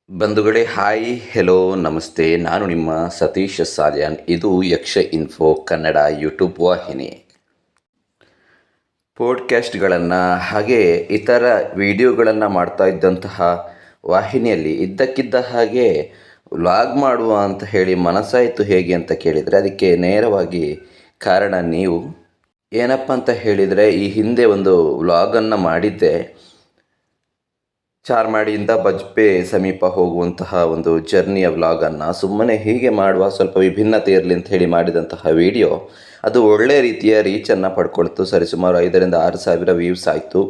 ಬಂಧುಗಳೇ hi hello ನಮಸ್ತೆ. ನಾನು ನಿಮ್ಮ ಸತೀಶ್ ಸಾಲ್ಯಾನ್. ಇದು ಯಕ್ಷ ಇನ್ಫೋ ಕನ್ನಡ ಯೂಟ್ಯೂಬ್ ವಾಹಿನಿ. ಪಾಡ್ಕ್ಯಾಸ್ಟ್ಗಳನ್ನು ಹಾಗೆ ಇತರ ವಿಡಿಯೋಗಳನ್ನು ಮಾಡ್ತಾ ಇದ್ದಂತಹ ವಾಹಿನಿಯಲ್ಲಿ ಇದ್ದಕ್ಕಿದ್ದ ಹಾಗೆ ವ್ಲಾಗ್ ಮಾಡುವ ಅಂತ ಹೇಳಿ ಮನಸ್ಸಾಯಿತು ಹೇಗೆ ಅಂತ ಕೇಳಿದರೆ, ಅದಕ್ಕೆ ನೇರವಾಗಿ ಕಾರಣ ನೀವು ಏನಪ್ಪ ಅಂತ ಹೇಳಿದರೆ, ಈ ಹಿಂದೆ ಒಂದು ವ್ಲಾಗನ್ನು ಮಾಡಿದ್ದೆ. ಚಾರ್ಮಾಡಿಯಿಂದ ಬಜ್ಪೆ ಸಮೀಪ ಹೋಗುವಂತಹ ಒಂದು ಜರ್ನಿಯ ವ್ಲಾಗನ್ನು ಸುಮ್ಮನೆ ಹೀಗೆ ಮಾಡುವ, ಸ್ವಲ್ಪ ವಿಭಿನ್ನತೆ ಇರಲಿ ಅಂತ ಹೇಳಿ ಮಾಡಿದಂತಹ ವಿಡಿಯೋ ಅದು ಒಳ್ಳೆಯ ರೀತಿಯ ರೀಚನ್ನು ಪಡ್ಕೊಳ್ತು. ಸರಿಸುಮಾರು 5,000-6,000 ವ್ಯೂಸ್ ಆಯಿತು.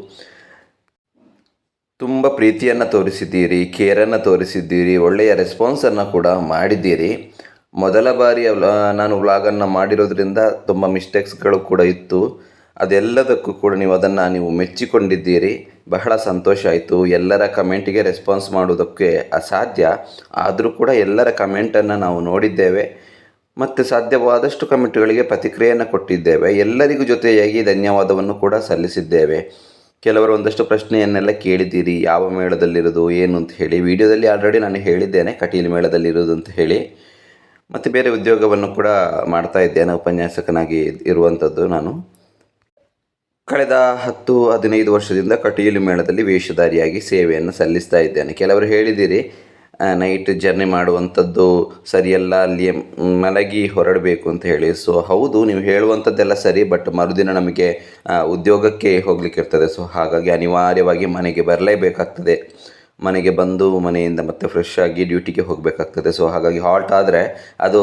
ತುಂಬ ಪ್ರೀತಿಯನ್ನು ತೋರಿಸಿದ್ದೀರಿ, ಕೇರನ್ನು ತೋರಿಸಿದ್ದೀರಿ, ಒಳ್ಳೆಯ ರೆಸ್ಪಾನ್ಸನ್ನು ಕೂಡ ಮಾಡಿದ್ದೀರಿ. ಮೊದಲ ಬಾರಿ ನಾನು ವ್ಲಾಗನ್ನು ಮಾಡಿರೋದ್ರಿಂದ ತುಂಬ ಮಿಸ್ಟೇಕ್ಸ್ಗಳು ಕೂಡ ಇತ್ತು. ಅದೆಲ್ಲದಕ್ಕೂ ಕೂಡ ನೀವು ಮೆಚ್ಚಿಕೊಂಡಿದ್ದೀರಿ. ಬಹಳ ಸಂತೋಷ ಆಯಿತು. ಎಲ್ಲರ ಕಮೆಂಟಿಗೆ ರೆಸ್ಪಾನ್ಸ್ ಮಾಡುವುದಕ್ಕೆ ಅಸಾಧ್ಯ, ಆದರೂ ಕೂಡ ಎಲ್ಲರ ಕಮೆಂಟನ್ನು ನಾವು ನೋಡಿದ್ದೇವೆ ಮತ್ತು ಸಾಧ್ಯವಾದಷ್ಟು ಕಮೆಂಟ್ಗಳಿಗೆ ಪ್ರತಿಕ್ರಿಯೆಯನ್ನು ಕೊಟ್ಟಿದ್ದೇವೆ. ಎಲ್ಲರಿಗೂ ಜೊತೆಯಾಗಿ ಧನ್ಯವಾದವನ್ನು ಕೂಡ ಸಲ್ಲಿಸಿದ್ದೇವೆ. ಕೆಲವರು ಒಂದಷ್ಟು ಪ್ರಶ್ನೆಯನ್ನೆಲ್ಲ ಕೇಳಿದ್ದೀರಿ, ಯಾವ ಮೇಳದಲ್ಲಿರೋದು ಏನು ಅಂತ ಹೇಳಿ. ವಿಡಿಯೋದಲ್ಲಿ ಆಲ್ರೆಡಿ ನಾನು ಹೇಳಿದ್ದೇನೆ ಕಟೀಲು ಮೇಳದಲ್ಲಿರೋದು ಅಂತ ಹೇಳಿ. ಮತ್ತು ಬೇರೆ ಉದ್ಯೋಗವನ್ನು ಕೂಡ ಮಾಡ್ತಾ ಇದ್ದೇನೆ, ಉಪನ್ಯಾಸಕನಾಗಿ ಇರುವಂಥದ್ದು ನಾನು. ಕಳೆದ 10-15 ವರ್ಷದಿಂದ ಕಟೀಲು ಮೇಳದಲ್ಲಿ ವೇಷಧಾರಿಯಾಗಿ ಸೇವೆಯನ್ನು ಸಲ್ಲಿಸ್ತಾ ಇದ್ದೇನೆ. ಕೆಲವರು ಹೇಳಿದ್ದೀರಿ ನೈಟ್ ಜರ್ನಿ ಮಾಡುವಂಥದ್ದು ಸರಿಯಲ್ಲ, ಅಲ್ಲಿ ಮಲಗಿ ಹೊರಡಬೇಕು ಅಂತ ಹೇಳಿ. ಸೊ ಹೌದು, ನೀವು ಹೇಳುವಂಥದ್ದೆಲ್ಲ ಸರಿ, ಬಟ್ ಮರುದಿನ ನಮಗೆ ಉದ್ಯೋಗಕ್ಕೆ ಹೋಗಲಿಕ್ಕಿರ್ತದೆ. ಸೊ ಹಾಗಾಗಿ ಅನಿವಾರ್ಯವಾಗಿ ಮನೆಗೆ ಬರಲೇಬೇಕಾಗ್ತದೆ. ಮನೆಗೆ ಬಂದು ಮನೆಯಿಂದ ಮತ್ತೆ ಫ್ರೆಶ್ ಆಗಿ ಡ್ಯೂಟಿಗೆ ಹೋಗಬೇಕಾಗ್ತದೆ. ಸೊ ಹಾಗಾಗಿ ಹಾಲ್ಟ್ ಆದರೆ ಅದು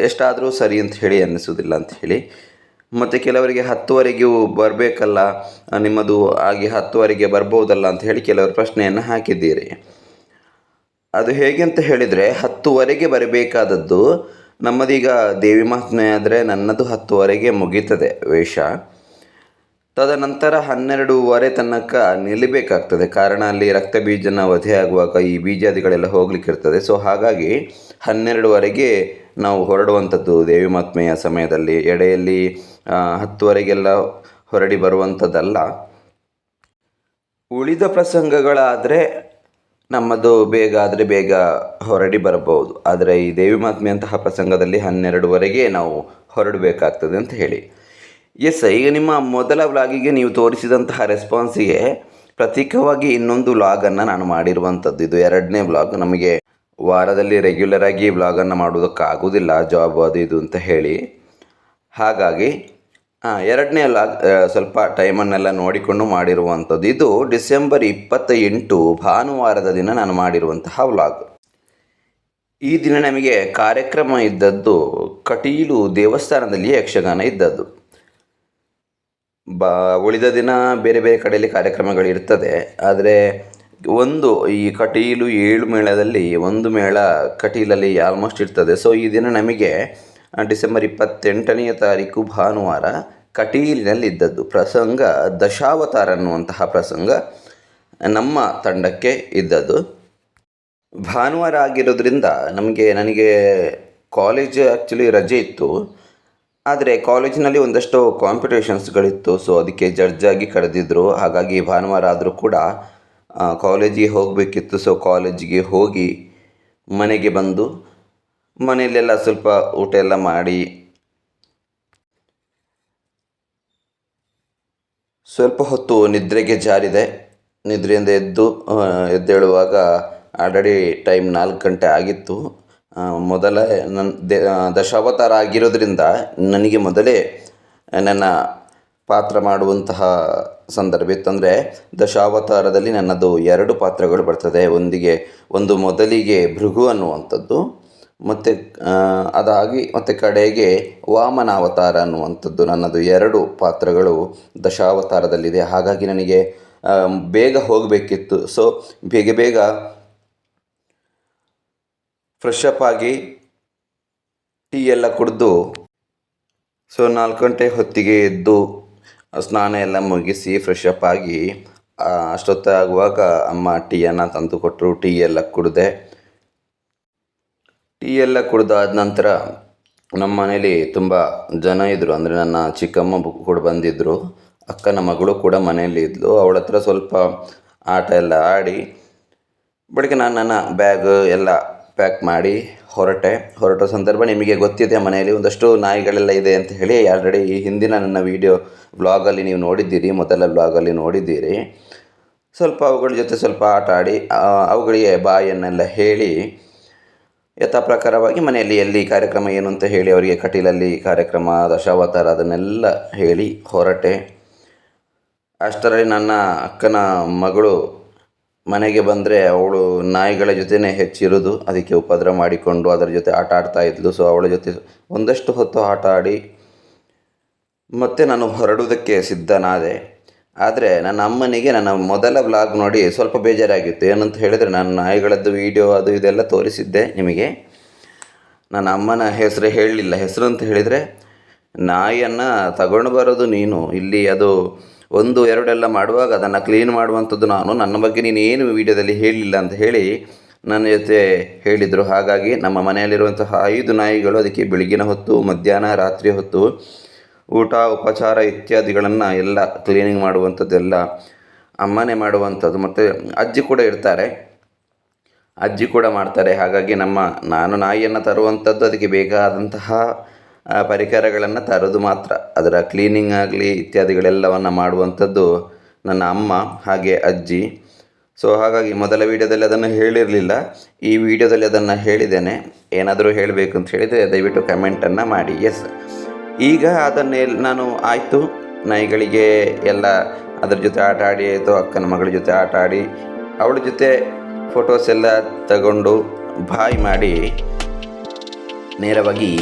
ಎಷ್ಟಾದರೂ ಸರಿ ಅಂತ ಹೇಳಿ ಅನ್ನಿಸೋದಿಲ್ಲ ಅಂತ ಹೇಳಿ. ಮತ್ತು ಕೆಲವರಿಗೆ 10ವರೆಗೂ ಬರಬೇಕಲ್ಲ, ನಿಮ್ಮದು ಹಾಗೆ 10ವರೆಗೆ ಬರ್ಬೋದಲ್ಲ ಅಂತ ಹೇಳಿ ಕೆಲವರು ಪ್ರಶ್ನೆಯನ್ನು ಹಾಕಿದ್ದೀರಿ. ಅದು ಹೇಗೆ ಅಂತ ಹೇಳಿದರೆ, 10ವರೆಗೆ ಬರಬೇಕಾದದ್ದು ನಮ್ಮದೀಗ ದೇವಿ ಮಹಾತ್ಮೆ ಆದರೆ ನನ್ನದು 10ವರೆಗೆ ಮುಗೀತದೆ ವೇಷ. ತದನಂತರ 12ವರೆ ತನಕ ನಿಲ್ಲಬೇಕಾಗ್ತದೆ. ಕಾರಣ ಅಲ್ಲಿ ರಕ್ತ ಬೀಜನ ವಧೆ ಆಗುವಾಗ ಈ ಬೀಜಾದಿಗಳೆಲ್ಲ ಹೋಗ್ಲಿಕ್ಕಿರ್ತದೆ. ಸೊ ಹಾಗಾಗಿ 12ವರೆಗೆ ನಾವು ಹೊರಡುವಂಥದ್ದು ದೇವಿ ಮಹಾತ್ಮೆಯ ಸಮಯದಲ್ಲಿ. ಎಡೆಯಲ್ಲಿ 10ವರೆಗೆಲ್ಲ ಹೊರಡಿ ಬರುವಂಥದ್ದಲ್ಲ. ಉಳಿದ ಪ್ರಸಂಗಗಳಾದರೆ ನಮ್ಮದು ಬೇಗ ಆದರೆ ಬೇಗ ಹೊರಡಿ ಬರಬಹುದು. ಆದರೆ ಈ ದೇವಿ ಮಹಾತ್ಮೆಯಂತಹ ಪ್ರಸಂಗದಲ್ಲಿ 12ವರೆಗೆ ನಾವು ಹೊರಡಬೇಕಾಗ್ತದೆ ಅಂತ ಹೇಳಿ. ಎಸ್, ಈಗ ನಿಮ್ಮ ಮೊದಲ ವ್ಲಾಗಿಗೆ ನೀವು ತೋರಿಸಿದಂತಹ ರೆಸ್ಪಾನ್ಸಿಗೆ ಪ್ರತೀಕವಾಗಿ ಇನ್ನೊಂದು ವ್ಲಾಗನ್ನು ನಾನು ಮಾಡಿರುವಂಥದ್ದು. ಇದು 2ನೇ ವ್ಲಾಗ್. ನಮಗೆ ವಾರದಲ್ಲಿ ರೆಗ್ಯುಲರಾಗಿ ವ್ಲಾಗನ್ನು ಮಾಡೋದಕ್ಕಾಗೋದಿಲ್ಲ, ಜಾಬ್ ಅದು ಇದು ಅಂತ ಹೇಳಿ. ಹಾಗಾಗಿ 2ನೇ ವ್ಲಾಗ್ ಸ್ವಲ್ಪ ಟೈಮನ್ನೆಲ್ಲ ನೋಡಿಕೊಂಡು ಮಾಡಿರುವಂಥದ್ದು. ಇದು ಡಿಸೆಂಬರ್ 28 ಭಾನುವಾರದ ದಿನ ನಾನು ಮಾಡಿರುವಂತಹ ವ್ಲಾಗ್. ಈ ದಿನ ನಮಗೆ ಕಾರ್ಯಕ್ರಮ ಇದ್ದದ್ದು ಕಟೀಲು ದೇವಸ್ಥಾನದಲ್ಲಿ ಯಕ್ಷಗಾನ ಇದ್ದದ್ದು. ಉಳಿದ ದಿನ ಬೇರೆ ಬೇರೆ ಕಡೆಯಲ್ಲಿ ಕಾರ್ಯಕ್ರಮಗಳಿರ್ತದೆ. ಆದರೆ ಈ ಕಟೀಲು 7 ಮೇಳದಲ್ಲಿ ಒಂದು ಮೇಳ ಕಟೀಲಲ್ಲಿ ಆಲ್ಮೋಸ್ಟ್ ಇರ್ತದೆ. ಸೊ ಈ ದಿನ ನಮಗೆ ಡಿಸೆಂಬರ್ 28ನೇ ತಾರೀಕು ಭಾನುವಾರ ಕಟೀಲಿನಲ್ಲಿ ಇದ್ದದ್ದು. ಪ್ರಸಂಗ ದಶಾವತಾರ ಅನ್ನುವಂತಹ ಪ್ರಸಂಗ ನಮ್ಮ ತಂಡಕ್ಕೆ ಇದ್ದದ್ದು. ಭಾನುವಾರ ಆಗಿರೋದ್ರಿಂದ ನನಗೆ ಕಾಲೇಜ್ ಆ್ಯಕ್ಚುಲಿ ರಜೆ ಇತ್ತು. ಆದರೆ ಕಾಲೇಜಿನಲ್ಲಿ ಒಂದಷ್ಟು ಕಾಂಪಿಟೇಷನ್ಸ್ಗಳಿತ್ತು. ಸೊ ಅದಕ್ಕೆ ಜಡ್ಜಾಗಿ ಕರೆದಿದ್ದರು. ಹಾಗಾಗಿ ಭಾನುವಾರ ಆದರೂ ಕೂಡ ಕಾಲೇಜಿಗೆ ಹೋಗಬೇಕಿತ್ತು. ಸೊ ಕಾಲೇಜಿಗೆ ಹೋಗಿ ಮನೆಗೆ ಬಂದು ಮನೆಯಲ್ಲೆಲ್ಲ ಸ್ವಲ್ಪ ಊಟ ಎಲ್ಲ ಮಾಡಿ ಸ್ವಲ್ಪ ಹೊತ್ತು ನಿದ್ರೆಗೆ ಜಾರಿದೆ. ನಿದ್ರೆಯಿಂದ ಎದ್ದೇಳುವಾಗ ಆಲ್ರೆಡಿ ಟೈಮ್ 4 ಗಂಟೆ ಆಗಿತ್ತು. ದಶಾವತಾರ ಆಗಿರೋದ್ರಿಂದ ನನಗೆ ಮೊದಲೇ ನನ್ನ ಪಾತ್ರ ಮಾಡುವಂತಹ ಸಂದರ್ಭ ಇತ್ತು. ಅಂದರೆ ದಶಾವತಾರದಲ್ಲಿ ನನ್ನದು 2 ಪಾತ್ರಗಳು ಬರ್ತದೆ. ಒಂದು ಮೊದಲಿಗೆ ಭೃಗು ಅನ್ನುವಂಥದ್ದು, ಮತ್ತು ಅದಾಗಿ ಮತ್ತು ಕಡೆಗೆ ವಾಮನಾವತಾರ ಅನ್ನುವಂಥದ್ದು. ನನ್ನದು 2 ಪಾತ್ರಗಳು ದಶಾವತಾರದಲ್ಲಿದೆ. ಹಾಗಾಗಿ ನನಗೆ ಬೇಗ ಹೋಗಬೇಕಿತ್ತು. ಸೊ ಬೇಗ ಫ್ರೆಶ್ ಅಪ್ ಆಗಿ ಟೀ ಎಲ್ಲ ಕುಡಿದು, ಸೊ 4 ಗಂಟೆ ಹೊತ್ತಿಗೆ ಎದ್ದು ಸ್ನಾನ ಎಲ್ಲ ಮುಗಿಸಿ ಫ್ರೆಶ್ ಅಪ್ ಆಗಿ ಅಷ್ಟೊತ್ತಾಗುವಾಗ ಅಮ್ಮ ಟೀಯನ್ನು ತಂದು ಕೊಟ್ಟರು. ಟೀ ಎಲ್ಲ ಕುಡಿದೆ. ಟೀ ಎಲ್ಲ ಕುಡಿದಾದ ನಂತರ ನಮ್ಮ ಮನೇಲಿ ತುಂಬ ಜನ ಇದ್ದರು. ಅಂದರೆ ನನ್ನ ಚಿಕ್ಕಮ್ಮ ಕೂಡ ಬಂದಿದ್ದರು, ಅಕ್ಕನ ಮಗಳು ಕೂಡ ಮನೆಯಲ್ಲಿ ಇದ್ಲು. ಅವಳ ಹತ್ರ ಸ್ವಲ್ಪ ಆಟ ಎಲ್ಲ ಆಡಿ ಬಳಿಕ ನಾನು ನನ್ನ ಬ್ಯಾಗ್ ಎಲ್ಲ ಪ್ಯಾಕ್ ಮಾಡಿ ಹೊರಟೋ ಸಂದರ್ಭ ನಿಮಗೆ ಗೊತ್ತಿದೆ. ಮನೆಯಲ್ಲಿ ಒಂದಷ್ಟು ನಾಯಿಗಳೆಲ್ಲ ಇದೆ ಅಂತ ಹೇಳಿ ಆಲ್ರೆಡಿ ಈ ಹಿಂದಿನ ನನ್ನ ವ್ಲಾಗಲ್ಲಿ ನೀವು ನೋಡಿದ್ದೀರಿ, ಮೊದಲ ವ್ಲಾಗಲ್ಲಿ ನೋಡಿದ್ದೀರಿ. ಸ್ವಲ್ಪ ಅವುಗಳ ಜೊತೆ ಸ್ವಲ್ಪ ಆಟ ಆಡಿ ಅವುಗಳಿಗೆ ಬಾಯನ್ನೆಲ್ಲ ಹೇಳಿ ಯಥಾ ಪ್ರಕಾರವಾಗಿ ಮನೆಯಲ್ಲಿ ಎಲ್ಲಿ ಕಾರ್ಯಕ್ರಮ ಏನು ಅಂತ ಹೇಳಿ ಅವರಿಗೆ ಕಟೀಲಲ್ಲಿ ಕಾರ್ಯಕ್ರಮ ದಶಾವತಾರ ಅದನ್ನೆಲ್ಲ ಹೇಳಿ ಹೊರಟೆ. ಅಷ್ಟರಲ್ಲಿ ನನ್ನ ಅಕ್ಕನ ಮಗಳು ಮನೆಗೆ ಬಂದರೆ ಅವಳು ನಾಯಿಗಳ ಜೊತೆನೇ ಹೆಚ್ಚಿರೋದು, ಅದಕ್ಕೆ ಉಪದ್ರ ಮಾಡಿಕೊಂಡು ಅದರ ಜೊತೆ ಆಟ ಆಡ್ತಾ ಇದ್ಲು. ಸೊ ಅವಳ ಜೊತೆ ಒಂದಷ್ಟು ಹೊತ್ತು ಆಟ ಆಡಿ ಮತ್ತೆ ನಾನು ಹೊರಡುವುದಕ್ಕೆ ಸಿದ್ಧನಾದೆ. ಆದರೆ ನನ್ನ ಅಮ್ಮನಿಗೆ ನನ್ನ ಮೊದಲ ವ್ಲಾಗ್ ನೋಡಿ ಸ್ವಲ್ಪ ಬೇಜಾರಾಗಿತ್ತು. ಏನಂತ ಹೇಳಿದರೆ ನಾನು ನಾಯಿಗಳದ್ದು ವೀಡಿಯೋ ಅದು ಇದೆಲ್ಲ ತೋರಿಸಿದ್ದೆ ನಿಮಗೆ. ನನ್ನ ಅಮ್ಮನ ಹೆಸರು ಹೇಳಲಿಲ್ಲ. ಹೆಸರು ಅಂತ ಹೇಳಿದರೆ, ನಾಯಿಯನ್ನು ತಗೊಂಡು ಬರೋದು ನೀನು, ಇಲ್ಲಿ ಅದು 1, 2 ಎಲ್ಲ ಮಾಡುವಾಗ ಅದನ್ನು ಕ್ಲೀನ್ ಮಾಡುವಂಥದ್ದು ನಾನು, ನನ್ನ ಬಗ್ಗೆ ನೀನು ಏನು ವೀಡಿಯೋದಲ್ಲಿ ಹೇಳಿಲ್ಲ ಅಂತ ಹೇಳಿ ನನ್ನ ಜೊತೆ ಹೇಳಿದರು. ಹಾಗಾಗಿ ನಮ್ಮ ಮನೆಯಲ್ಲಿರುವಂತಹ 5 ನಾಯಿಗಳು ಅದಕ್ಕೆ ಬೆಳಗಿನ ಹೊತ್ತು, ಮಧ್ಯಾಹ್ನ, ರಾತ್ರಿ ಹೊತ್ತು ಊಟ ಉಪಚಾರ ಇತ್ಯಾದಿಗಳನ್ನು ಎಲ್ಲ ಕ್ಲೀನಿಂಗ್ ಮಾಡುವಂಥದ್ದೆಲ್ಲ ಅಮ್ಮನೇ ಮಾಡುವಂಥದ್ದು. ಮತ್ತು ಅಜ್ಜಿ ಕೂಡ ಇರ್ತಾರೆ, ಅಜ್ಜಿ ಕೂಡ ಮಾಡ್ತಾರೆ. ಹಾಗಾಗಿ ನಾನು ನಾಯಿಯನ್ನು ತರುವಂಥದ್ದು ಅದಕ್ಕೆ ಬೇಕಾದಂತಹ ಪರಿಕರಗಳನ್ನು ತರೋದು ಮಾತ್ರ, ಅದರ ಕ್ಲೀನಿಂಗ್ ಆಗಲಿ ಇತ್ಯಾದಿಗಳೆಲ್ಲವನ್ನು ಮಾಡುವಂಥದ್ದು ನನ್ನ ಅಮ್ಮ ಹಾಗೆ ಅಜ್ಜಿ. ಸೊ ಹಾಗಾಗಿ ಮೊದಲ ವೀಡಿಯೋದಲ್ಲಿ ಅದನ್ನು ಹೇಳಿರಲಿಲ್ಲ, ಈ ವಿಡಿಯೋದಲ್ಲಿ ಅದನ್ನು ಹೇಳಿದ್ದೇನೆ. ಏನಾದರೂ ಹೇಳಬೇಕು ಅಂತ ಹೇಳಿದರೆ ದಯವಿಟ್ಟು ಕಮೆಂಟನ್ನು ಮಾಡಿ. ಎಸ್, ಈಗ ಅದನ್ನೇ ನಾನು ಆಯಿತು, ನಾಯಿಗಳಿಗೆ ಎಲ್ಲ ಅದರ ಜೊತೆ ಆಟ ಆಡಿ ಆಯಿತು, ಅಕ್ಕನ ಮಗಳ ಜೊತೆ ಆಟ ಆಡಿ ಅವಳ ಜೊತೆ ಫೋಟೋಸ್ ಎಲ್ಲ ತಗೊಂಡು ಬಾಯ್ ಮಾಡಿ ನೇರವಾಗಿ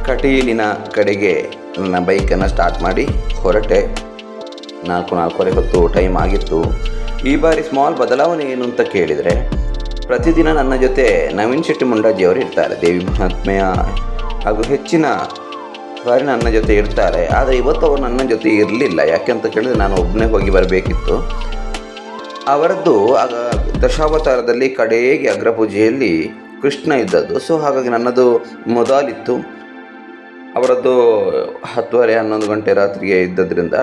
ಕಟೀಲಿನ ಕಡೆಗೆ ನನ್ನ ಬೈಕನ್ನು ಸ್ಟಾರ್ಟ್ ಮಾಡಿ ಹೊರಟೆ. 4:30 ಹೊತ್ತು ಟೈಮ್ ಆಗಿತ್ತು. ಈ ಬಾರಿ ಸ್ಮಾಲ್ ಬದಲಾವಣೆ ಏನು ಅಂತ ಕೇಳಿದರೆ, ಪ್ರತಿದಿನ ನನ್ನ ಜೊತೆ ನವೀನ್ ಶೆಟ್ಟಿ ಮುಂಡಾಜಿಯವರು ಇರ್ತಾರೆ. ದೇವಿ ಮಹಾತ್ಮೆಯ ಹಾಗೂ ಹೆಚ್ಚಿನ ಬಾರಿ ನನ್ನ ಜೊತೆ ಇರ್ತಾರೆ. ಆದರೆ ಇವತ್ತು ಅವರು ನನ್ನ ಜೊತೆ ಇರಲಿಲ್ಲ. ಯಾಕೆ ಅಂತ ಕೇಳಿದರೆ ನಾನು ಒಬ್ಬನೇ ಹೋಗಿ ಬರಬೇಕಿತ್ತು. ಅವರದ್ದು ಆಗ ದಶಾವತಾರದಲ್ಲಿ ಕಡೆಗೆ ಅಗ್ರಪೂಜೆಯಲ್ಲಿ ಕೃಷ್ಣ ಇದ್ದದ್ದು. ಸೊ ಹಾಗಾಗಿ ನನ್ನದು ಮೊದಲಿತ್ತು, ಅವರದ್ದು 10:30, 11 ಗಂಟೆ ರಾತ್ರಿಗೆ ಇದ್ದದ್ರಿಂದ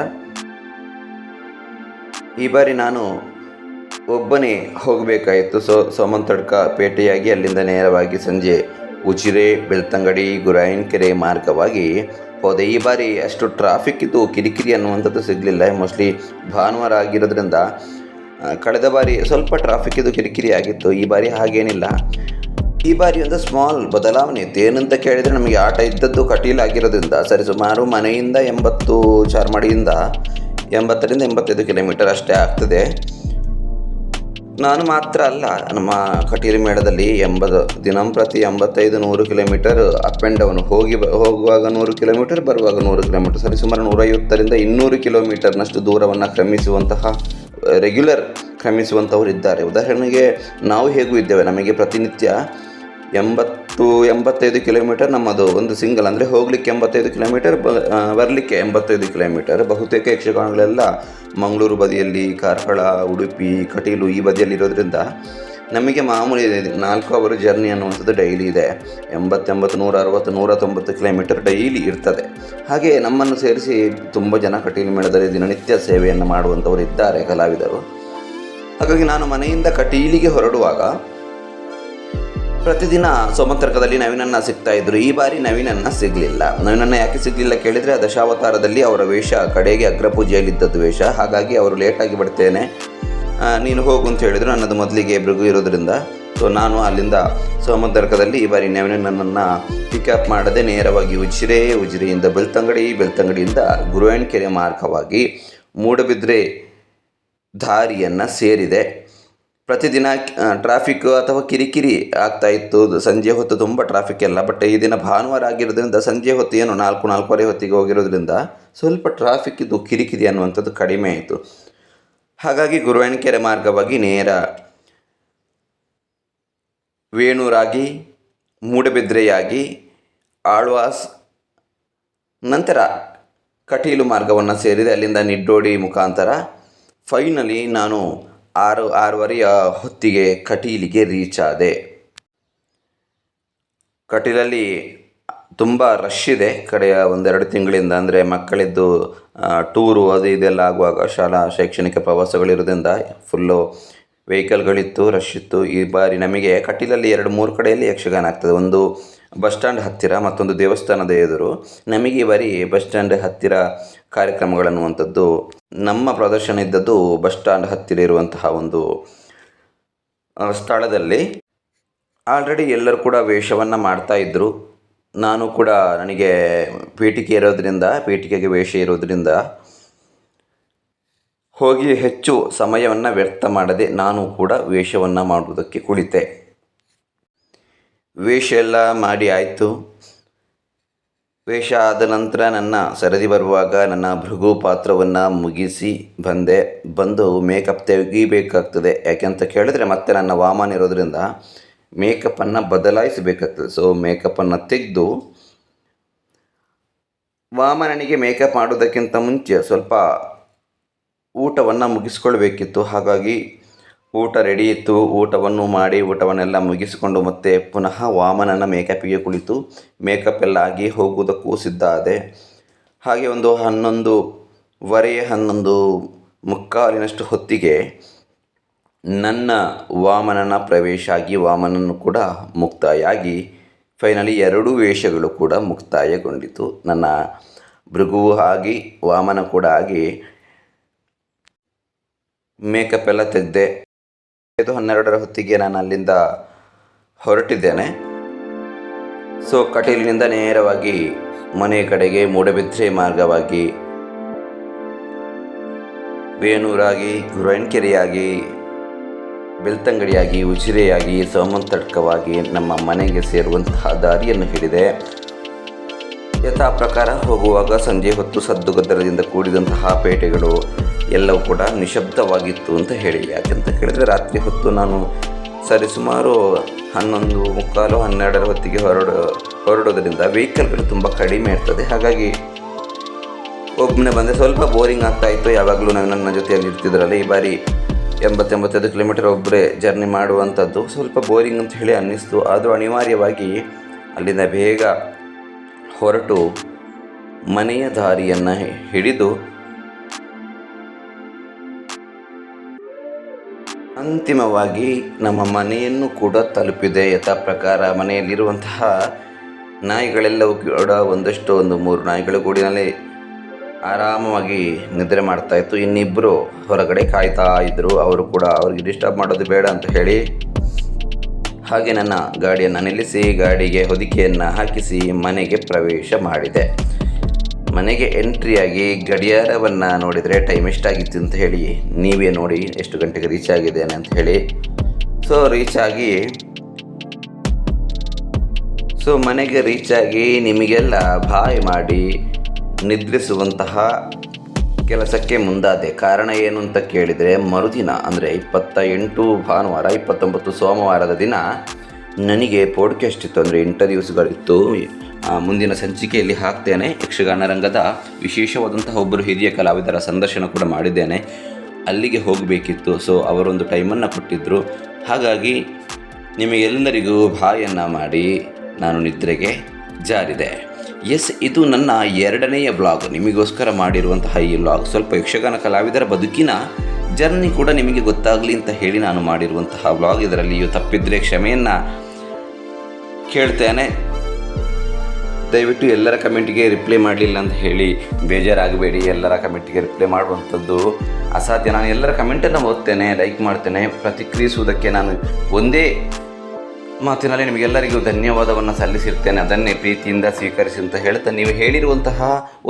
ಈ ಬಾರಿ ನಾನು ಒಬ್ಬನೇ ಹೋಗಬೇಕಾಯಿತು. ಸೊ ಸೋಮಂತಡ್ಕ ಪೇಟೆಯಾಗಿ ಅಲ್ಲಿಂದ ನೇರವಾಗಿ ಸಂಜೆ ಉಜಿರೆ, ಬೆಳ್ತಂಗಡಿ, ಗುರಾಯನಕೆರೆ ಮಾರ್ಗವಾಗಿ ಹೋದೆ. ಈ ಬಾರಿ ಅಷ್ಟು ಟ್ರಾಫಿಕ್ ಇದ್ದು ಕಿರಿಕಿರಿ ಅನ್ನುವಂಥದ್ದು ಸಿಗಲಿಲ್ಲ. ಮೋಸ್ಟ್ಲಿ ಭಾನುವಾರ ಆಗಿರೋದ್ರಿಂದ ಕಳೆದ ಬಾರಿ ಸ್ವಲ್ಪ ಟ್ರಾಫಿಕ್ ಇದು ಕಿರಿಕಿರಿ ಆಗಿತ್ತು. ಈ ಬಾರಿ ಹಾಗೇನಿಲ್ಲ. ಈ ಬಾರಿ ಒಂದು ಸ್ಮಾಲ್ ಬದಲಾವಣೆ ಇತ್ತು. ಏನಂತ ಕೇಳಿದರೆ, ನಮಗೆ ಆಟ ಇದ್ದದ್ದು ಕಟೀಲ್ ಆಗಿರೋದ್ರಿಂದ ಸರಿಸುಮಾರು ಮನೆಯಿಂದ 80 ಚಾರ್ಮಾಡಿಯಿಂದ 80ರಿಂದ 85 ಕಿಲೋಮೀಟರ್ ಅಷ್ಟೇ ಆಗ್ತದೆ. ನಾನು ಮಾತ್ರ ಅಲ್ಲ, ನಮ್ಮ ಕಟೀಲು ಮೇಳದಲ್ಲಿ ದಿನಂಪ್ರತಿ 85-100 ಕಿಲೋಮೀಟರ್ ಅಪ್ ಆ್ಯಂಡ್ ಡೌನ್, ಹೋಗುವಾಗ 100 ಕಿಲೋಮೀಟರ್, ಬರುವಾಗ 100 ಕಿಲೋಮೀಟರ್, ಸರಿಸುಮಾರು 150ರಿಂದ 200 ಕಿಲೋಮೀಟರ್ನಷ್ಟು ದೂರವನ್ನು ರೆಗ್ಯುಲರ್ ಕ್ರಮಿಸುವಂಥವರು ಇದ್ದಾರೆ. ಉದಾಹರಣೆಗೆ ನಾವು ಹೇಗೂ ಇದ್ದೇವೆ, ನಮಗೆ ಪ್ರತಿನಿತ್ಯ 80-85 ಕಿಲೋಮೀಟರ್ ನಮ್ಮದು ಒಂದು ಸಿಂಗಲ್, ಅಂದರೆ ಹೋಗಲಿಕ್ಕೆ 85 ಕಿಲೋಮೀಟರ್, ಬರಲಿಕ್ಕೆ 85 ಕಿಲೋಮೀಟರ್. ಬಹುತೇಕ ಯಕ್ಷಗಾನಗಳೆಲ್ಲ ಮಂಗಳೂರು ಬದಿಯಲ್ಲಿ, ಕಾರ್ಕಳ, ಉಡುಪಿ, ಕಟೀಲು ಈ ಬದಿಯಲ್ಲಿ ಇರೋದ್ರಿಂದ ನಮಗೆ ಮಾಮೂಲಿ 4 ಅವರ್ ಜರ್ನಿ ಅನ್ನುವಂಥದ್ದು ಡೈಲಿ ಇದೆ. 80, 160, 190 ಕಿಲೋಮೀಟರ್ ಡೈಲಿ ಇರ್ತದೆ. ಹಾಗೆ ನಮ್ಮನ್ನು ಸೇರಿಸಿ ತುಂಬ ಜನ ಕಟೀಲು ಮೇಳದಲ್ಲಿ ದಿನನಿತ್ಯ ಸೇವೆಯನ್ನು ಮಾಡುವಂಥವರು ಇದ್ದಾರೆ, ಕಲಾವಿದರು. ಹಾಗಾಗಿ ನಾನು ಮನೆಯಿಂದ ಕಟೀಲಿಗೆ ಹೊರಡುವಾಗ ಪ್ರತಿದಿನ ಸೋಮಂತರ್ಕದಲ್ಲಿ ನವೀನನ್ನ ಸಿಗ್ತಾ ಇದ್ರು. ಈ ಬಾರಿ ನವೀನನ್ನ ಸಿಗಲಿಲ್ಲ. ನವೀನನ್ನ ಯಾಕೆ ಸಿಗಲಿಲ್ಲ ಕೇಳಿದರೆ, ದಶಾವತಾರದಲ್ಲಿ ಅವರ ವೇಷ ಕಡೆಗೆ ಅಗ್ರಪೂಜೆಯಲ್ಲಿದ್ದದ್ದು ವೇಷ. ಹಾಗಾಗಿ ಅವರು ಲೇಟಾಗಿ ಬಿಡ್ತೇನೆ, ನೀನು ಹೋಗು ಅಂತ ಹೇಳಿದರು. ನನ್ನದು ಮೊದಲಿಗೆ ಭೃಗು ಇರೋದ್ರಿಂದ ಸೊ ನಾನು ಅಲ್ಲಿಂದ ಸೋಮಂತರ್ಕದಲ್ಲಿ ಈ ಬಾರಿ ನವೀನನ್ನು ಪಿಕಪ್ ಮಾಡದೆ ನೇರವಾಗಿ ಉಜಿರೆಯಿಂದ ಬೆಳ್ತಂಗಡಿಯಿಂದ ಗುರುವಾಯನಕೆರೆ ಮಾರ್ಗವಾಗಿ ಮೂಡಬಿದ್ರೆ ದಾರಿಯನ್ನು ಸೇರಿದೆ. ಪ್ರತಿದಿನ ಟ್ರಾಫಿಕ್ ಅಥವಾ ಕಿರಿಕಿರಿ ಆಗ್ತಾ ಇತ್ತು. ಸಂಜೆ ಹೊತ್ತು ತುಂಬ ಟ್ರಾಫಿಕ್ ಎಲ್ಲ. ಬಟ್ ಈ ದಿನ ಭಾನುವಾರ ಆಗಿರೋದ್ರಿಂದ ಸಂಜೆ ಹೊತ್ತು ಏನು 4-4:15 ಹೊತ್ತಿಗೆ ಹೋಗಿರೋದ್ರಿಂದ ಸ್ವಲ್ಪ ಟ್ರಾಫಿಕ್ ಇದ್ದು ಕಿರಿಕಿರಿ ಅನ್ನುವಂಥದ್ದು ಕಡಿಮೆ ಆಯಿತು. ಹಾಗಾಗಿ ಗುರುವಾಯನಕೆರೆ ಮಾರ್ಗವಾಗಿ ನೇರ ವೇಣೂರಾಗಿ, ಮೂಡಬಿದ್ರೆಯಾಗಿ, ಆಳ್ವಾಸ್, ನಂತರ ಕಟೀಲು ಮಾರ್ಗವನ್ನು ಸೇರಿದೆ. ಅಲ್ಲಿಂದ ನಿಡ್ಡೋಡಿ ಮುಖಾಂತರ ಫೈನಲಿ ನಾನು 6:30 ಹೊತ್ತಿಗೆ ಕಟೀಲಿಗೆ ರೀಚ್ ಆದೆ. ಕಟೀಲಲ್ಲಿ ತುಂಬ ರಶ್ ಇದೆ ಕಡೆಯ 1-2 ತಿಂಗಳಿಂದ. ಅಂದರೆ ಮಕ್ಕಳಿದ್ದು ಟೂರು ಅದು ಇದೆಲ್ಲ ಆಗುವಾಗ, ಶಾಲಾ ಶೈಕ್ಷಣಿಕ ಪ್ರವಾಸಗಳಿರೋದ್ರಿಂದ ಫುಲ್ಲು ವೆಹಿಕಲ್ಗಳಿತ್ತು, ರಶ್ ಇತ್ತು. ಈ ಬಾರಿ ನಮಗೆ ಕಟೀಲಲ್ಲಿ 2-3 ಕಡೆಯಲ್ಲಿ ಯಕ್ಷಗಾನ ಆಗ್ತದೆ. ಒಂದು ಬಸ್ ಸ್ಟ್ಯಾಂಡ್ ಹತ್ತಿರ, ಮತ್ತೊಂದು ದೇವಸ್ಥಾನದ ಎದುರು. ನಮಗೆ ಈ ಬಾರಿ ಬಸ್ ಸ್ಟ್ಯಾಂಡ್ ಹತ್ತಿರ ಕಾರ್ಯಕ್ರಮಗಳನ್ನುವಂಥದ್ದು, ನಮ್ಮ ಪ್ರದರ್ಶನ ಇದ್ದದ್ದು ಬಸ್ ಸ್ಟ್ಯಾಂಡ್ ಹತ್ತಿರ ಇರುವಂತಹ ಒಂದು ಸ್ಥಳದಲ್ಲಿ. ಆಲ್ರೆಡಿ ಎಲ್ಲರೂ ಕೂಡ ವೇಷವನ್ನು ಮಾಡ್ತಾಯಿದ್ರು. ನಾನು ಕೂಡ, ನನಗೆ ಪೀಠಿಕೆಗೆ ವೇಷ ಇರೋದರಿಂದ ಹೋಗಿ ಹೆಚ್ಚು ಸಮಯವನ್ನು ವ್ಯರ್ಥ ಮಾಡದೆ ನಾನು ಕೂಡ ವೇಷವನ್ನು ಮಾಡುವುದಕ್ಕೆ ಕುಳಿತೆ. ವೇಷ ಎಲ್ಲ ಮಾಡಿ ಆಯಿತು. ವೇಷ ಆದ ನಂತರ ನನ್ನ ಸರದಿ ಬರುವಾಗ ನನ್ನ ಭೃಗು ಪಾತ್ರವನ್ನು ಮುಗಿಸಿ ಬಂದು ಮೇಕಪ್ ತೆಗಿಬೇಕಾಗ್ತದೆ. ಯಾಕೆಂತ ಕೇಳಿದ್ರೆ ಮತ್ತೆ ನನ್ನ ವಾಮನ ಇರೋದರಿಂದ ಮೇಕಪ್ಪನ್ನು ಬದಲಾಯಿಸಬೇಕಾಗ್ತದೆ. ಸೊ ಮೇಕಪ್ಪನ್ನು ತೆಗೆದು ವಾಮನನಿಗೆ ಮೇಕಪ್ ಮಾಡೋದಕ್ಕಿಂತ ಮುಂಚೆ ಸ್ವಲ್ಪ ಊಟವನ್ನು ಮುಗಿಸ್ಕೊಳ್ಬೇಕಿತ್ತು. ಹಾಗಾಗಿ ಊಟ ರೆಡಿ ಇತ್ತು. ಊಟವನ್ನೆಲ್ಲ ಮುಗಿಸಿಕೊಂಡು ಮತ್ತೆ ಪುನಃ ವಾಮನನ ಮೇಕಪ್ಪಿಗೆ ಕುಳಿತು ಮೇಕಪ್ ಎಲ್ಲ ಆಗಿ ಹೋಗುವುದಕ್ಕೂ ಸಿದ್ಧ ಆದೆ. ಹಾಗೆ ಒಂದು 11:15 ಹೊತ್ತಿಗೆ ನನ್ನ ವಾಮನನ ಪ್ರವೇಶ ಆಗಿ ವಾಮನನು ಕೂಡ ಮುಕ್ತಾಯ ಆಗಿ ಫೈನಲಿ 2 ವೇಷಗಳು ಕೂಡ ಮುಕ್ತಾಯಗೊಂಡಿತು. ನನ್ನ ಭೃಗು ಆಗಿ ವಾಮನ ಕೂಡ ಆಗಿ ಮೇಕಪ್ ಎಲ್ಲ ತೆಗೆದೆ. 12 ಹೊತ್ತಿಗೆ ನಾನು ಅಲ್ಲಿಂದ ಹೊರಟಿದ್ದೇನೆ. ಸೊ ಕಟೀಲಿನಿಂದ ನೇರವಾಗಿ ಮನೆ ಕಡೆಗೆ ಮೂಡಬಿದ್ರೆ ಮಾರ್ಗವಾಗಿ ಬೇನೂರಾಗಿ, ಗುರುವಾನ್ಕೆರೆಯಾಗಿ, ಬೆಳ್ತಂಗಡಿಯಾಗಿ, ಉಜಿರೆಯಾಗಿ, ಸೋಮಂತಡ್ಕವಾಗಿ ನಮ್ಮ ಮನೆಗೆ ಸೇರುವಂತಹ ದಾರಿಯನ್ನು ಹಿಡಿದೆ. ಯಥಾ ಪ್ರಕಾರ ಹೋಗುವಾಗ ಸಂಜೆ ಹೊತ್ತು ಸದ್ದುಗದ್ದಲದಿಂದ ಕೂಡಿದಂತಹ ಪೇಟೆಗಳು ಎಲ್ಲವೂ ಕೂಡ ನಿಶಬ್ದವಾಗಿತ್ತು ಅಂತ ಹೇಳಿ. ಯಾಕೆಂತ ಕೇಳಿದರೆ ರಾತ್ರಿ ಹೊತ್ತು ನಾನು ಸರಿಸುಮಾರು 11:15-12 ಹೊತ್ತಿಗೆ ಹೊರಡೋದ್ರಿಂದ ವೆಹಿಕಲ್ಗಳು ತುಂಬ ಕಡಿಮೆ ಇರ್ತದೆ. ಹಾಗಾಗಿ ಒಬ್ಬನೇ ಬಂದೆ. ಸ್ವಲ್ಪ ಬೋರಿಂಗ್ ಆಗ್ತಾಯಿತ್ತು. ಯಾವಾಗಲೂ ನನ್ನ ಜೊತೆಯಲ್ಲಿ ಇರ್ತಿದ್ರಲ್ಲ, ಈ ಬಾರಿ 80-85 ಕಿಲೋಮೀಟರ್ ಒಬ್ಬರೇ ಜರ್ನಿ ಮಾಡುವಂಥದ್ದು ಸ್ವಲ್ಪ ಬೋರಿಂಗ್ ಅಂತ ಹೇಳಿ ಅನ್ನಿಸ್ತು. ಆದರೂ ಅನಿವಾರ್ಯವಾಗಿ ಅಲ್ಲಿಂದ ಬೇಗ ಹೊರಟು ಮನೆಯ ದಾರಿಯನ್ನು ಹಿಡಿದು ಅಂತಿಮವಾಗಿ ನಮ್ಮ ಮನೆಯನ್ನು ಕೂಡ ತಲುಪಿದೆ. ಯಥಾ ಪ್ರಕಾರ ಮನೆಯಲ್ಲಿರುವಂತಹ ನಾಯಿಗಳೆಲ್ಲವೂ ಕೂಡ ಒಂದು 3 ನಾಯಿಗಳು ಗೂಡಿನಲ್ಲಿ ಆರಾಮವಾಗಿ ನಿದ್ರೆ ಮಾಡ್ತಾಯಿತ್ತು. ಇನ್ನಿಬ್ಬರು ಹೊರಗಡೆ ಕಾಯ್ತಾ ಇದ್ದರು. ಅವರು ಕೂಡ ಅವ್ರಿಗೆ ಡಿಸ್ಟರ್ಬ್ ಮಾಡೋದು ಬೇಡ ಅಂತ ಹೇಳಿ ಹಾಗೆ ನನ್ನ ಗಾಡಿಯನ್ನು ನಿಲ್ಲಿಸಿ ಗಾಡಿಗೆ ಹೊದಿಕೆಯನ್ನು ಹಾಕಿಸಿ ಮನೆಗೆ ಪ್ರವೇಶ ಮಾಡಿದೆ. ಮನೆಗೆ ಎಂಟ್ರಿಯಾಗಿ ಗಡಿಯಾರವನ್ನು ನೋಡಿದರೆ ಟೈಮ್ ಎಷ್ಟಾಗಿತ್ತು ಅಂತ ಹೇಳಿ ನೀವೇ ನೋಡಿ ಎಷ್ಟು ಗಂಟೆಗೆ ರೀಚ್ ಆಗಿದ್ದೇನೆ ಅಂತ ಹೇಳಿ. ಸೊ ಮನೆಗೆ ರೀಚಾಗಿ ನಿಮಗೆಲ್ಲ ಬಾಯ್ ಮಾಡಿ ನಿದ್ರಿಸುವಂತಹ ಕೆಲಸಕ್ಕೆ ಮುಂದಾದೆ. ಕಾರಣ ಏನು ಅಂತ ಕೇಳಿದರೆ, ಮರುದಿನ ಅಂದರೆ 28 ಭಾನುವಾರ, 29 ಸೋಮವಾರದ ದಿನ ನನಗೆ ಪಾಡ್ಕಾಸ್ಟ್ ಇತ್ತು, ಅಂದರೆ ಇಂಟರ್ವ್ಯೂಸ್ಗಳಿತ್ತು. ಮುಂದಿನ ಸಂಚಿಕೆಯಲ್ಲಿ ಹಾಕ್ತೇನೆ. ಯಕ್ಷಗಾನ ರಂಗದ ವಿಶೇಷವಾದಂತಹ ಒಬ್ಬರು ಹಿರಿಯ ಕಲಾವಿದರ ಸಂದರ್ಶನ ಕೂಡ ಮಾಡಿದ್ದೇನೆ. ಅಲ್ಲಿಗೆ ಹೋಗಬೇಕಿತ್ತು. ಸೊ ಅವರೊಂದು ಟೈಮನ್ನು ಕೊಟ್ಟಿದ್ದರು. ಹಾಗಾಗಿ ನಿಮಗೆಲ್ಲರಿಗೂ ಬಾಯನ್ನು ಮಾಡಿ ನಾನು ನಿದ್ರೆಗೆ ಜಾರಿದೆ. ಇದು ನನ್ನ 2ನೇ ವ್ಲಾಗ್. ನಿಮಗೋಸ್ಕರ ಮಾಡಿರುವಂತಹ ಈ ವ್ಲಾಗ್ ಸ್ವಲ್ಪ ಯಕ್ಷಗಾನ ಕಲಾವಿದರ ಬದುಕಿನ ಜರ್ನಿ ಕೂಡ ನಿಮಗೆ ಗೊತ್ತಾಗಲಿ ಅಂತ ಹೇಳಿ ನಾನು ಮಾಡಿರುವಂತಹ ವ್ಲಾಗ್. ಇದರಲ್ಲಿಯೂ ತಪ್ಪಿದ್ರೆ ಕ್ಷಮೆಯನ್ನು ಕೇಳ್ತೇನೆ. ದಯವಿಟ್ಟು ಎಲ್ಲರ ಕಮೆಂಟಿಗೆ ರಿಪ್ಲೈ ಮಾಡಲಿಲ್ಲ ಅಂತ ಹೇಳಿ ಬೇಜಾರಾಗಬೇಡಿ. ಎಲ್ಲರ ಕಮೆಂಟಿಗೆ ರಿಪ್ಲೈ ಮಾಡುವಂಥದ್ದು ಅಸಾಧ್ಯ. ನಾನು ಎಲ್ಲರ ಕಮೆಂಟನ್ನು ಓದ್ತೇನೆ, ಲೈಕ್ ಮಾಡ್ತೇನೆ. ಪ್ರತಿಕ್ರಿಯಿಸುವುದಕ್ಕೆ ನಾನು ಒಂದೇ ಮಾತಿನಲ್ಲಿ ನಿಮಗೆಲ್ಲರಿಗೂ ಧನ್ಯವಾದವನ್ನು ಸಲ್ಲಿಸಿರ್ತೇನೆ. ಅದನ್ನೇ ಪ್ರೀತಿಯಿಂದ ಸ್ವೀಕರಿಸಿ ಅಂತ ಹೇಳ್ತಾ, ನೀವು ಹೇಳಿರುವಂತಹ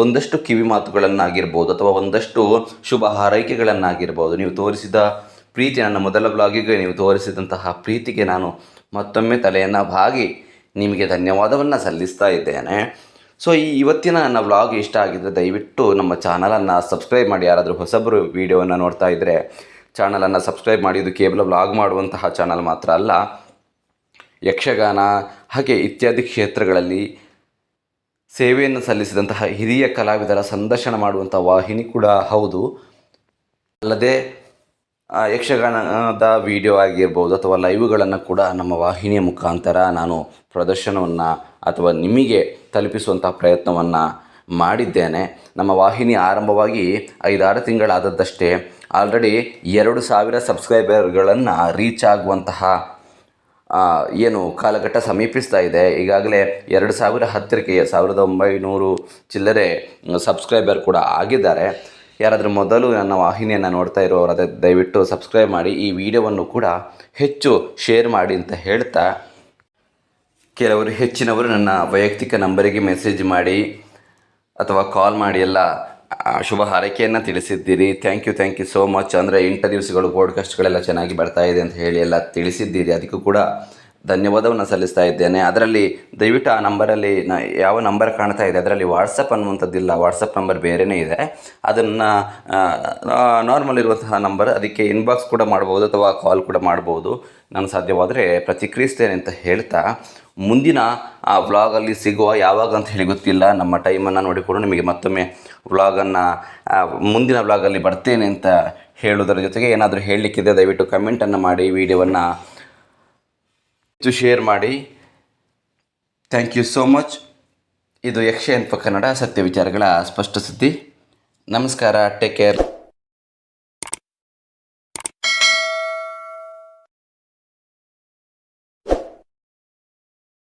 ಒಂದಷ್ಟು ಕಿವಿ ಮಾತುಗಳನ್ನಾಗಿರ್ಬೋದು ಅಥವಾ ಒಂದಷ್ಟು ಶುಭ ಹಾರೈಕೆಗಳನ್ನಾಗಿರ್ಬೋದು, ನೀವು ತೋರಿಸಿದ ಪ್ರೀತಿ, ನನ್ನ ಮೊದಲ ಬ್ಲಾಗಿಗೆ ನೀವು ತೋರಿಸಿದಂತಹ ಪ್ರೀತಿಗೆ ನಾನು ಮತ್ತೊಮ್ಮೆ ತಲೆಯನ್ನು ಬಾಗಿ ನಿಮಗೆ ಧನ್ಯವಾದವನ್ನು ಸಲ್ಲಿಸ್ತಾ ಇದ್ದೇನೆ. ಸೊ ಇವತ್ತಿನ ನನ್ನ ವ್ಲಾಗ್ ಇಷ್ಟ ಆಗಿದ್ದರೆ ದಯವಿಟ್ಟು ನಮ್ಮ ಚಾನಲನ್ನು ಸಬ್ಸ್ಕ್ರೈಬ್ ಮಾಡಿ. ಯಾರಾದರೂ ಹೊಸಬರು ವೀಡಿಯೋವನ್ನು ನೋಡ್ತಾ ಇದ್ದರೆ ಚಾನಲನ್ನು ಸಬ್ಸ್ಕ್ರೈಬ್ ಮಾಡಿ. ಇದು ಕೇವಲ ವ್ಲಾಗ್ ಮಾಡುವಂತಹ ಚಾನಲ್ ಮಾತ್ರ ಅಲ್ಲ, ಯಕ್ಷಗಾನ ಹಾಗೆ ಇತ್ಯಾದಿ ಕ್ಷೇತ್ರಗಳಲ್ಲಿ ಸೇವೆಯನ್ನು ಸಲ್ಲಿಸಿದಂತಹ ಹಿರಿಯ ಕಲಾವಿದರ ಸಂದರ್ಶನ ಮಾಡುವಂಥ ವಾಹಿನಿ ಕೂಡ ಹೌದು. ಅಲ್ಲದೆ ಯಕ್ಷಗಾನದ ವಿಡಿಯೋ ಆಗಿರ್ಬೋದು ಅಥವಾ ಲೈವ್ಗಳನ್ನು ಕೂಡ ನಮ್ಮ ವಾಹಿನಿಯ ಮುಖಾಂತರ ನಾನು ಪ್ರದರ್ಶನವನ್ನು ಅಥವಾ ನಿಮಗೆ ತಲುಪಿಸುವಂಥ ಪ್ರಯತ್ನವನ್ನು ಮಾಡಿದ್ದೇನೆ. ನಮ್ಮ ವಾಹಿನಿ ಆರಂಭವಾಗಿ 5-6 ತಿಂಗಳಾದದ್ದಷ್ಟೇ. ಆಲ್ರೆಡಿ 2,000 ಸಬ್ಸ್ಕ್ರೈಬರ್ಗಳನ್ನು ರೀಚ್ ಆಗುವಂತಹ ಏನು ಕಾಲಘಟ್ಟ ಸಮೀಪಿಸ್ತಾ ಇದೆ. ಈಗಾಗಲೇ 2,000 ಹತ್ತಿರಕ್ಕೆ 1,900 ಚಿಲ್ಲರೆ ಸಬ್ಸ್ಕ್ರೈಬರ್ ಕೂಡ ಆಗಿದ್ದಾರೆ. ಯಾರಾದರೂ ಮೊದಲು ನನ್ನ ವಾಹಿನಿಯನ್ನು ನೋಡ್ತಾ ಇರೋರು ದಯವಿಟ್ಟು ಸಬ್ಸ್ಕ್ರೈಬ್ ಮಾಡಿ, ಈ ವಿಡಿಯೋವನ್ನು ಕೂಡ ಹೆಚ್ಚು ಶೇರ್ ಮಾಡಿ ಅಂತ ಹೇಳ್ತಾ, ಕೆಲವರು ಹೆಚ್ಚಿನವರು ನನ್ನ ವೈಯಕ್ತಿಕ ನಂಬರಿಗೆ ಮೆಸೇಜ್ ಮಾಡಿ ಅಥವಾ ಕಾಲ್ ಮಾಡಿ ಎಲ್ಲ ಶುಭ ಹಾರೈಕೆಯನ್ನು ತಿಳಿಸಿದ್ದೀರಿ. Thank you so much. ಅಂದರೆ ಇಂಟರ್ವ್ಯೂಸ್ಗಳು ಪಾಡ್ಕಾಸ್ಟ್ಗಳೆಲ್ಲ ಚೆನ್ನಾಗಿ ಬರ್ತಾ ಇದೆ ಅಂತ ಹೇಳಿ ಎಲ್ಲ ತಿಳಿಸಿದ್ದೀರಿ, ಅದಕ್ಕೂ ಕೂಡ ಧನ್ಯವಾದವನ್ನು ಸಲ್ಲಿಸ್ತಾ ಇದ್ದೇನೆ. ಅದರಲ್ಲಿ ದಯವಿಟ್ಟು ಆ ನಂಬರಲ್ಲಿ ಯಾವ ನಂಬರ್ ಕಾಣ್ತಾ ಇದೆ ಅದರಲ್ಲಿ ವಾಟ್ಸಪ್ ಅನ್ನುವಂಥದ್ದಿಲ್ಲ, ವಾಟ್ಸಪ್ ನಂಬರ್ ಬೇರೆಯೇ ಇದೆ. ಅದನ್ನು ನಾರ್ಮಲ್ ಇರುವಂತಹ ನಂಬರ್, ಅದಕ್ಕೆ ಇನ್ಬಾಕ್ಸ್ ಕೂಡ ಮಾಡ್ಬೋದು ಅಥವಾ ಕಾಲ್ ಕೂಡ ಮಾಡ್ಬೋದು. ನಾನು ಸಾಧ್ಯವಾದರೆ ಪ್ರತಿಕ್ರಿಯಿಸ್ತೇನೆ ಅಂತ ಹೇಳ್ತಾ, ಮುಂದಿನ ಆ ವ್ಲಾಗಲ್ಲಿ ಸಿಗುವ ಯಾವಾಗ ಅಂತ ಹೇಳಿ ಗೊತ್ತಿಲ್ಲ, ನಮ್ಮ ಟೈಮನ್ನು ನೋಡಿಕೊಂಡು ನಿಮಗೆ ಮತ್ತೊಮ್ಮೆ ವ್ಲಾಗನ್ನು ಮುಂದಿನ ವ್ಲಾಗಲ್ಲಿ ಬರ್ತೇನೆ ಅಂತ ಹೇಳೋದರ ಜೊತೆಗೆ ಏನಾದರೂ ಹೇಳಲಿಕ್ಕಿದೆ ದಯವಿಟ್ಟು ಕಮೆಂಟನ್ನು ಮಾಡಿ, ವಿಡಿಯೋವನ್ನು ಶೇರ್ ಮಾಡಿ. Thank you so much. ಇದು ಯಕ್ಷ ಇನ್ಫೋ ಕನ್ನಡ, ಸತ್ಯ ವಿಚಾರಗಳ ಸ್ಪಷ್ಟ ಸುದ್ದಿ. ನಮಸ್ಕಾರ, ಟೇಕ್ ಕೇರ್.